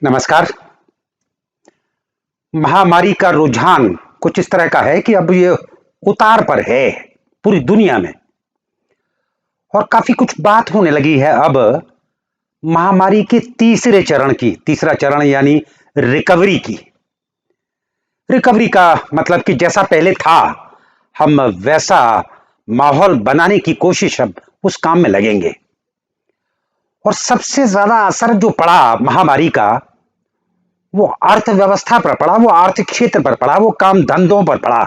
नमस्कार। महामारी का रुझान कुछ इस तरह का है कि अब ये उतार पर है पूरी दुनिया में और काफी कुछ बात होने लगी है अब महामारी के तीसरे चरण की। तीसरा चरण यानी रिकवरी की। रिकवरी का मतलब कि जैसा पहले था हम वैसा माहौल बनाने की कोशिश अब उस काम में लगेंगे। और सबसे ज्यादा असर जो पड़ा महामारी का वो अर्थव्यवस्था पर पड़ा, वो आर्थिक क्षेत्र पर पड़ा, वो काम धंधों पर पड़ा।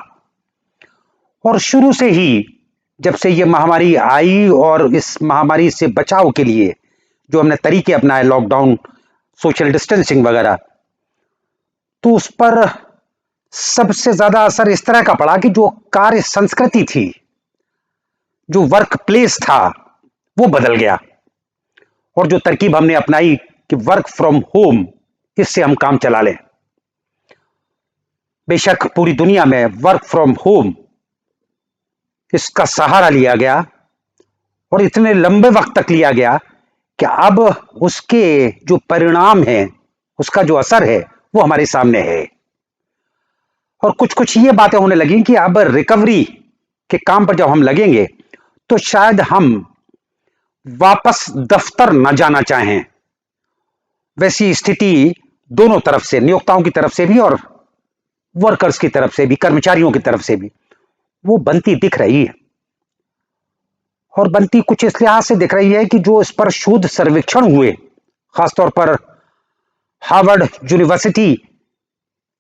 और शुरू से ही जब से ये महामारी आई और इस महामारी से बचाव के लिए जो हमने तरीके अपनाए, लॉकडाउन, सोशल डिस्टेंसिंग वगैरह, तो उस पर सबसे ज्यादा असर इस तरह का पड़ा कि जो कार्य संस्कृति थी, जो वर्क प्लेस था, वो बदल गया। और जो तरकीब हमने अपनाई कि वर्क फ्रॉम होम, इससे हम काम चला लें। बेशक पूरी दुनिया में वर्क फ्रॉम होम इसका सहारा लिया गया और इतने लंबे वक्त तक लिया गया कि अब उसके जो परिणाम हैं, उसका जो असर है, वो हमारे सामने है। और कुछ कुछ ये बातें होने लगी कि अब रिकवरी के काम पर जब हम लगेंगे तो शायद हम वापस दफ्तर न जाना चाहें। वैसी स्थिति दोनों तरफ से, नियोक्ताओं की तरफ से भी और वर्कर्स की तरफ से भी, कर्मचारियों की तरफ से भी, वो बनती दिख रही है। और बनती कुछ इस लिहाज से दिख रही है कि जो इस पर शोध सर्वेक्षण हुए, खासतौर पर हार्वर्ड यूनिवर्सिटी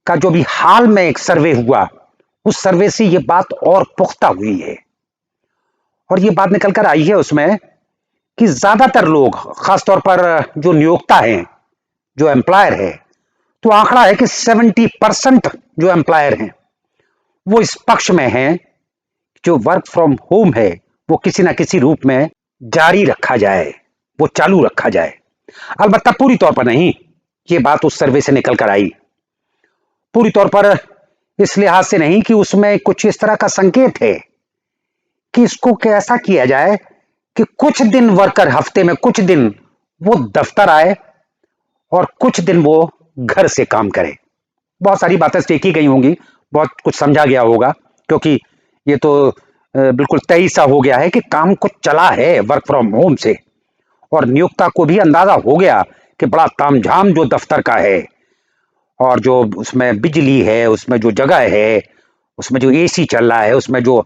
का जो भी हाल में एक सर्वे हुआ, उस सर्वे से ये बात और पुख्ता हुई है। और ये बात निकल कर आई है उसमें कि ज्यादातर लोग, खासतौर पर जो नियोक्ता हैं, जो एम्प्लॉयर है, तो आंकड़ा है कि 70% जो एम्प्लॉयर हैं वो इस पक्ष में हैं जो वर्क फ्रॉम होम है वो किसी ना किसी रूप में जारी रखा जाए, वो चालू रखा जाए। अलबत्ता पूरी तौर पर नहीं, ये बात उस सर्वे से निकल कर आई। पूरी तौर पर इस लिहाज से नहीं कि उसमें कुछ इस तरह का संकेत है कि इसको कैसा किया जाए कि कुछ दिन वर्कर, हफ्ते में कुछ दिन वो दफ्तर आए और कुछ दिन वो घर से काम करे। बहुत सारी बातें देखी गई होंगी, बहुत कुछ समझा गया होगा, क्योंकि ये तो बिल्कुल तय सा हो गया है कि काम कुछ चला है वर्क फ्रॉम होम से। और नियोक्ता को भी अंदाजा हो गया कि बड़ा तामझाम जो दफ्तर का है और जो उसमें बिजली है, उसमें जो जगह है, उसमें जो एसी चल रहा है, उसमें जो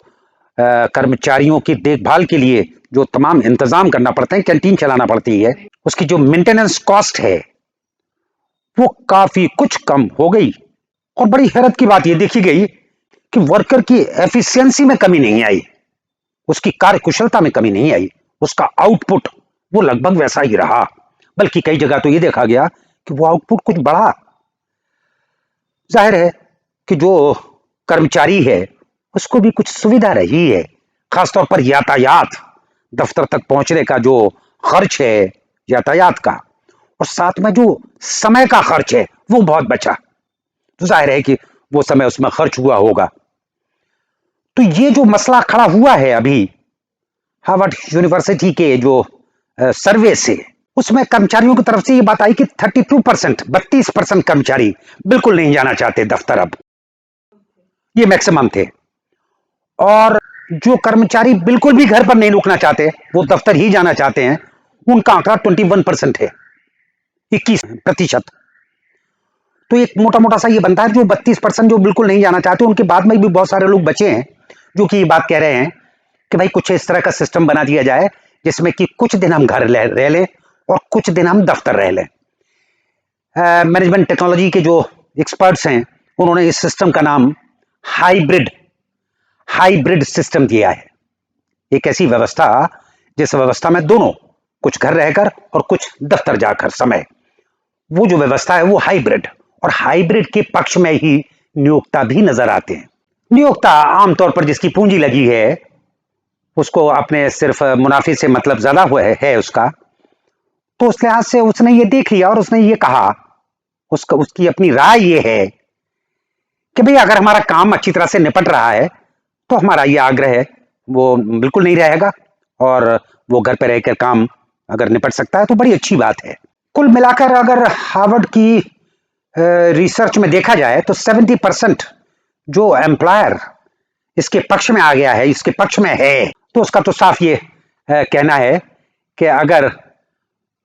कर्मचारियों की देखभाल के लिए जो तमाम इंतजाम करना पड़ते हैं, कैंटीन चलाना पड़ती है, उसकी जो मेंटेनेंस कॉस्ट है वो काफी कुछ कम हो गई। और बड़ी हैरत की बात यह देखी गई कि वर्कर की एफिशिएंसी में कमी नहीं आई, उसकी कार्य कुशलता में कमी नहीं आई, उसका आउटपुट वो लगभग वैसा ही रहा। बल्कि कई जगह तो यह देखा गया कि वो आउटपुट कुछ बढ़ा। जाहिर है कि जो कर्मचारी है उसको भी कुछ सुविधा रही है, खासतौर पर यातायात, दफ्तर तक पहुंचने का जो खर्च है यातायात का, और साथ में जो समय का खर्च है वो बहुत बचा। तो जाहिर है कि वो समय उसमें खर्च हुआ होगा। तो ये जो मसला खड़ा हुआ है अभी हार्वर्ड यूनिवर्सिटी के जो सर्वे से, उसमें कर्मचारियों की तरफ से ये बात आई कि 32% कर्मचारी बिल्कुल नहीं जाना चाहते दफ्तर। अब ये मैक्सिमम थे। और जो कर्मचारी बिल्कुल भी घर पर नहीं रुकना चाहते, वो दफ्तर ही जाना चाहते हैं, उनका आंकड़ा 21% है, 21%। तो एक मोटा मोटा सा ये बनता है जो 32% जो बिल्कुल नहीं जाना चाहते, उनके बाद में भी बहुत सारे लोग बचे हैं जो कि ये बात कह रहे हैं कि भाई कुछ इस तरह का सिस्टम बना दिया जाए जिसमें कि कुछ दिन हम घर रह लें और कुछ दिन हम दफ्तर रह लें। मैनेजमेंट टेक्नोलॉजी के जो एक्सपर्ट्स हैं उन्होंने इस सिस्टम का नाम हाइब्रिड सिस्टम दिया है। एक ऐसी व्यवस्था जिस व्यवस्था में दोनों, कुछ घर रहकर और कुछ दफ्तर जाकर समय, वो जो व्यवस्था है वो हाइब्रिड। और हाइब्रिड के पक्ष में ही नियोक्ता भी नजर आते हैं। नियोक्ता आमतौर पर जिसकी पूंजी लगी है उसको अपने सिर्फ मुनाफे से मतलब ज्यादा हुआ है उसका, तो उस लिहाज से उसने ये देख लिया और उसने ये कहा, उसकी अपनी राय ये है कि भाई अगर हमारा काम अच्छी तरह से निपट रहा है तो हमारा ये आग्रह है वो बिल्कुल नहीं रहेगा, और वो घर पर रहकर काम अगर निपट सकता है तो बड़ी अच्छी बात है। कुल मिलाकर अगर हार्वर्ड की रिसर्च में देखा जाए तो 70% जो एम्प्लॉयर इसके पक्ष में आ गया है, इसके पक्ष में है, तो उसका तो साफ ये कहना है कि अगर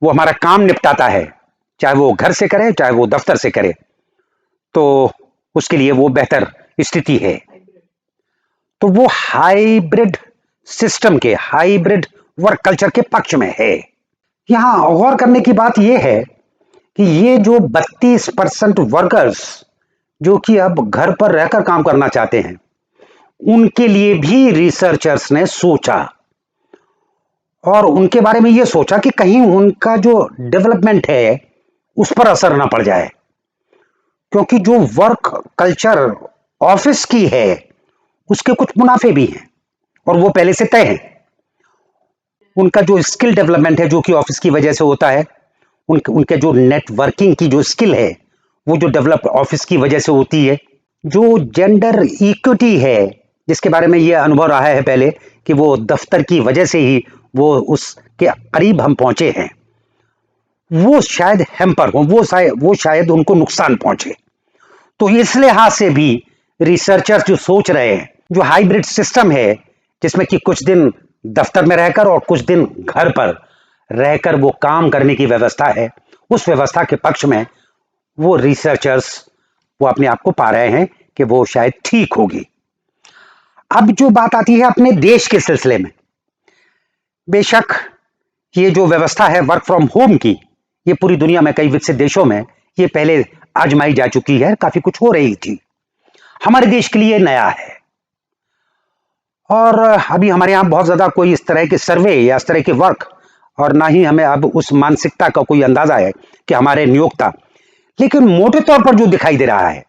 वो हमारा काम निपटाता है, चाहे वो घर से करे चाहे वो दफ्तर से करे, तो उसके लिए वो बेहतर स्थिति है। तो वो हाइब्रिड सिस्टम के, हाइब्रिड वर्क कल्चर के पक्ष में है। यहां गौर करने की बात यह है कि ये जो 32% वर्कर्स जो कि अब घर पर रहकर काम करना चाहते हैं, उनके लिए भी रिसर्चर्स ने सोचा और उनके बारे में यह सोचा कि कहीं उनका जो डेवलपमेंट है उस पर असर ना पड़ जाए, क्योंकि जो वर्क कल्चर ऑफिस की है उसके कुछ मुनाफे भी हैं और वो पहले से तय हैं। उनका जो स्किल डेवलपमेंट है जो कि ऑफिस की वजह से होता है, उनके जो नेटवर्किंग की जो स्किल है वो जो डेवलप ऑफिस की वजह से होती है। जो जेंडर इक्विटी है जिसके बारे में ये अनुभव रहा है पहले कि वो दफ्तर की वजह से ही वो उसके करीब हम पहुंचे हैं, वो शायद हैम्पर हो, वो शायद उनको नुकसान पहुंचे। तो इस लिहाज से भी रिसर्चर्स जो सोच रहे हैं, जो हाइब्रिड सिस्टम है जिसमें कि कुछ दिन दफ्तर में रहकर और कुछ दिन घर पर रहकर वो काम करने की व्यवस्था है, उस व्यवस्था के पक्ष में वो रिसर्चर्स वो अपने आप को पा रहे हैं कि वो शायद ठीक होगी। अब जो बात आती है अपने देश के सिलसिले में, बेशक ये जो व्यवस्था है वर्क फ्रॉम होम की, ये पूरी दुनिया में कई विकसित देशों में ये पहले आजमाई जा चुकी है, काफी कुछ हो रही थी। हमारे देश के लिए नया है और अभी हमारे यहां बहुत ज्यादा कोई इस तरह के सर्वे या इस तरह के वर्क, और ना ही हमें अब उस मानसिकता का कोई अंदाजा है कि हमारे नियोक्ता, लेकिन मोटे तौर पर जो दिखाई दे रहा है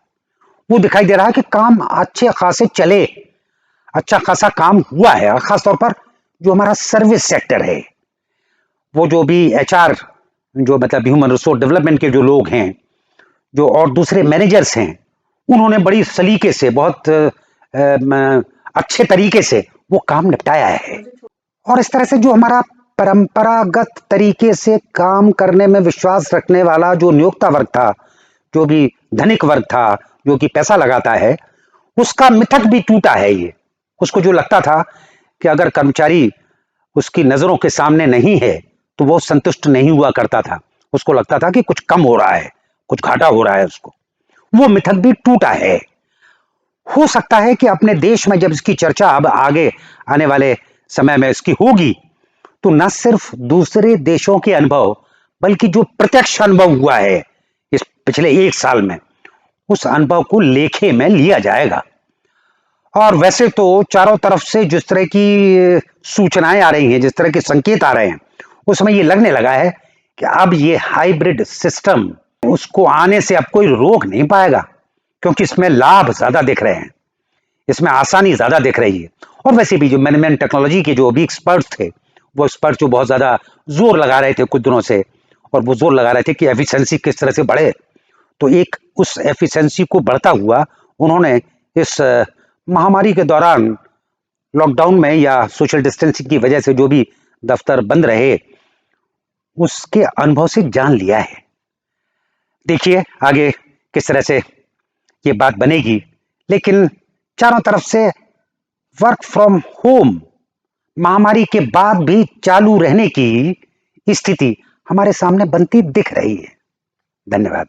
वो दिखाई दे रहा है कि काम अच्छे खासे चले, अच्छा खासा काम हुआ है। खासतौर पर जो हमारा सर्विस सेक्टर है, वो जो भी एचआर, जो मतलब ह्यूमन रिसोर्स डेवलपमेंट के जो लोग हैं, जो और दूसरे मैनेजर्स हैं, उन्होंने बड़ी सलीके से, बहुत अच्छे तरीके से वो काम निपटाया है। और इस तरह से जो हमारा परंपरागत तरीके से काम करने में विश्वास रखने वाला जो नियोक्ता वर्ग था, जो भी धनिक वर्ग था, जो कि पैसा लगाता है, उसका मिथक भी टूटा है। ये उसको जो लगता था कि अगर कर्मचारी उसकी नजरों के सामने नहीं है तो वो संतुष्ट नहीं हुआ करता था, उसको लगता था कि कुछ कम हो रहा है, कुछ घाटा हो रहा है उसको। वो मिथक भी टूटा है। हो सकता है कि अपने देश में जब इसकी चर्चा अब आगे आने वाले समय में इसकी होगी, तो न सिर्फ दूसरे देशों के अनुभव बल्कि जो प्रत्यक्ष अनुभव हुआ है इस पिछले 1 साल में, उस अनुभव को लेखे में लिया जाएगा। और वैसे तो चारों तरफ से जिस तरह की सूचनाएं आ रही हैं, जिस तरह के संकेत आ रहे हैं, उसमें ये लगने लगा है कि अब ये हाइब्रिड सिस्टम, उसको आने से अब कोई रोक नहीं पाएगा, क्योंकि इसमें लाभ ज्यादा दिख रहे हैं, इसमें आसानी ज्यादा दिख रही है। और वैसे भी जो मैनेजमेंट टेक्नोलॉजी के जो भी एक्सपर्ट थे, वो एक्सपर्ट जो बहुत ज्यादा जोर लगा रहे थे कुछ दिनों से, और वो जोर लगा रहे थे कि एफिशिएंसी किस तरह से बढ़े, तो एक उस एफिशिएंसी को बढ़ता हुआ उन्होंने इस महामारी के दौरान लॉकडाउन में या सोशल डिस्टेंसिंग की वजह से जो भी दफ्तर बंद रहे, उसके अनुभव से जान लिया है। देखिए आगे किस तरह से ये बात बनेगी, लेकिन चारों तरफ से वर्क फ्रॉम होम महामारी के बाद भी चालू रहने की स्थिति हमारे सामने बनती दिख रही है। धन्यवाद।